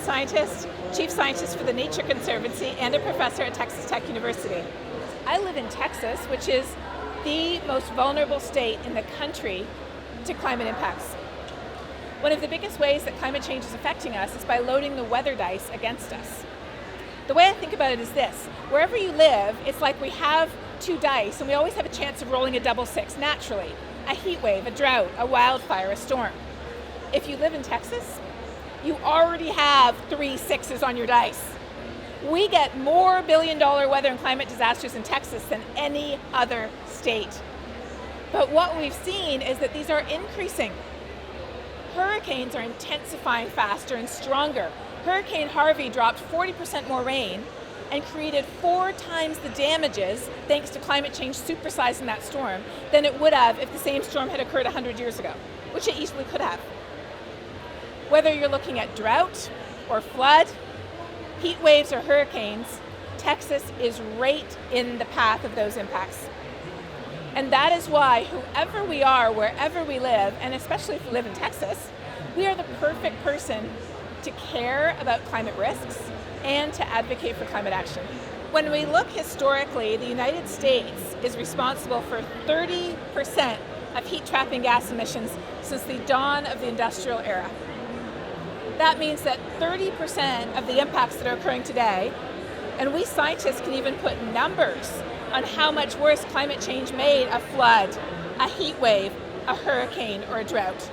scientist, chief scientist for the Nature Conservancy, and a professor at Texas Tech University. I live in Texas, which is the most vulnerable state in the country to climate impacts. One of the biggest ways that climate change is affecting us is by loading the weather dice against us. The way I think about it is this: wherever you live, it's like we have two dice and we always have a chance of rolling a double six naturally. A heat wave, a drought, a wildfire, a storm. If you live in Texas, you already have 3 sixes on your dice. We get more billion-dollar weather and climate disasters in Texas than any other state. But what we've seen is that these are increasing. Hurricanes are intensifying faster and stronger. Hurricane Harvey dropped 40% more rain and created 4 times the damages, thanks to climate change supersizing that storm, than it would have if the same storm had occurred 100 years ago, which it easily could have. Whether you're looking at drought or flood, heat waves or hurricanes, Texas is right in the path of those impacts. And that is why whoever we are, wherever we live, and especially if we live in Texas, we are the perfect person to care about climate risks and to advocate for climate action. When we look historically, the United States is responsible for 30% of heat-trapping gas emissions since the dawn of the industrial era. That means that 30% of the impacts that are occurring today, and we scientists can even put numbers on how much worse climate change made a flood, a heat wave, a hurricane, or a drought.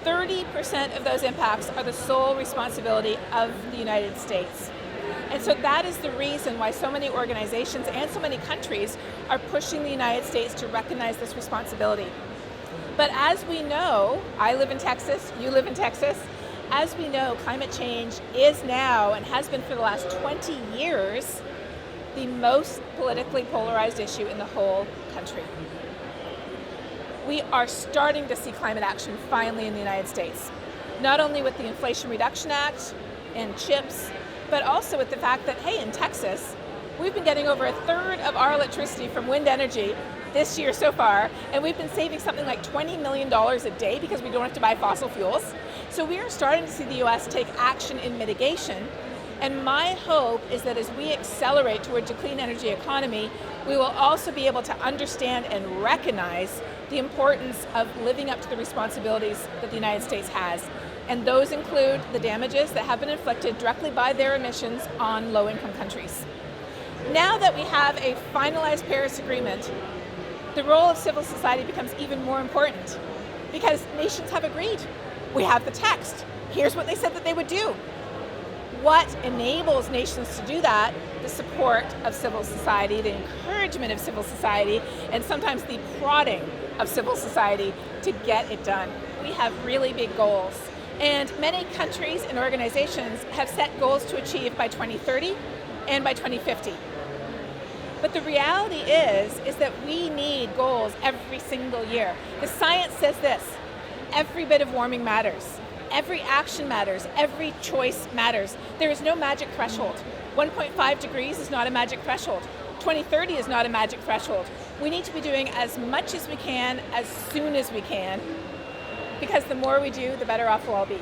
30% of those impacts are the sole responsibility of the United States. And so that is the reason why so many organizations and so many countries are pushing the United States to recognize this responsibility. But as we know, I live in Texas, you live in Texas, as we know, climate change is now, and has been for the last 20 years, the most politically polarized issue in the whole country. We are starting to see climate action finally in the United States, not only with the Inflation Reduction Act and CHIPS, but also with the fact that, hey, in Texas, we've been getting over 1/3 of our electricity from wind energy this year so far, and we've been saving something like $20 million a day because we don't have to buy fossil fuels. So we are starting to see the US take action in mitigation. And my hope is that as we accelerate towards a clean energy economy, we will also be able to understand and recognize the importance of living up to the responsibilities that the United States has. And those include the damages that have been inflicted directly by their emissions on low-income countries. Now that we have a finalized Paris Agreement, the role of civil society becomes even more important because nations have agreed. We have the text. Here's what they said that they would do. What enables nations to do that? The support of civil society, the encouragement of civil society, and sometimes the prodding of civil society to get it done. We have really big goals, and many countries and organizations have set goals to achieve by 2030 and by 2050. But the reality is that we need goals every single year. The science says this: every bit of warming matters. Every action matters. Every choice matters. There is no magic threshold. 1.5 degrees is not a magic threshold. 2030 is not a magic threshold. We need to be doing as much as we can, as soon as we can, because the more we do, the better off we'll all be.